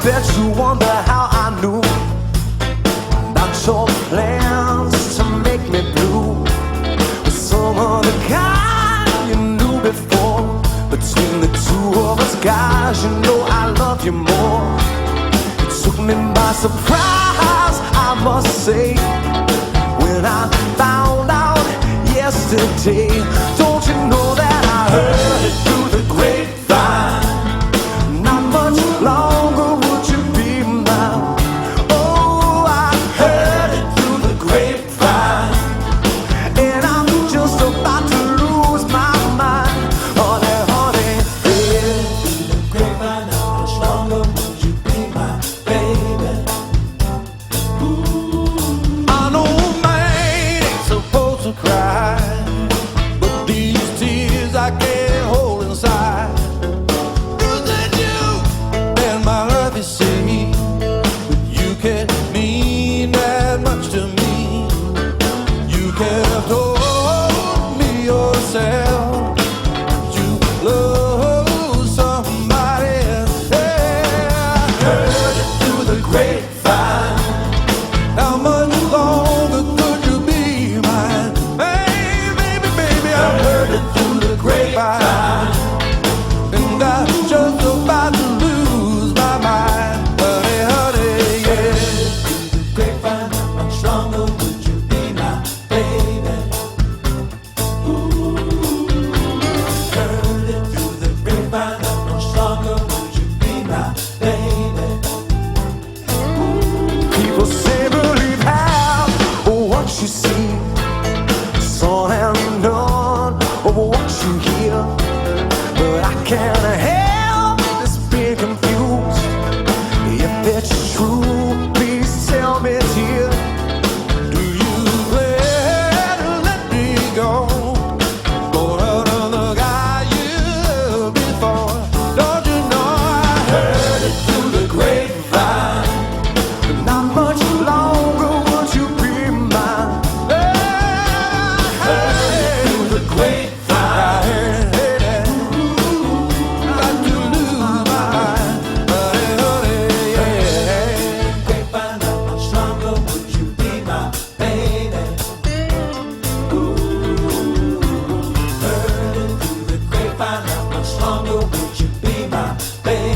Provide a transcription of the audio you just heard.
Bet you wonder how I knew about your plans to make me blue with some other guy you knew before. Between the two of us guys, you know I love you more. It took me by surprise, I must say, when I found out yesterday. Don't you know that I heard it through the grapevine? Not much longer would you be mine. Oh, I heard it through the grapevine, and I'm just about to lose my mind. Honey, honey, yeah. Through the grapevine, how much longer would you be my baby? Ooh. I know man ain't supposed to cry, but these tears I can't hold inside. You see, but you can't mean that much to me. You could have told me yourself you love somebody else. Yeah, I heard it through the grapevine. How much longer could you be mine? Hey, baby, baby, I heard it through the grapevine, and I'm just about to lose my mind. People say believe half of what you see, saw and none of what you hear, but I can't help this being confused. If it's true, please tell me, dear, do you plan to let me go for another guy you loved before? Don't you know I heard it through the grapevine? Not much longer would you be mine. I heard it through the grapevine. I heard it. Got to lose my mind. Honey, yeah. Grapevine, how much longer would you be my baby? Ooh, heard it through the grapevine. How much longer would you be my baby?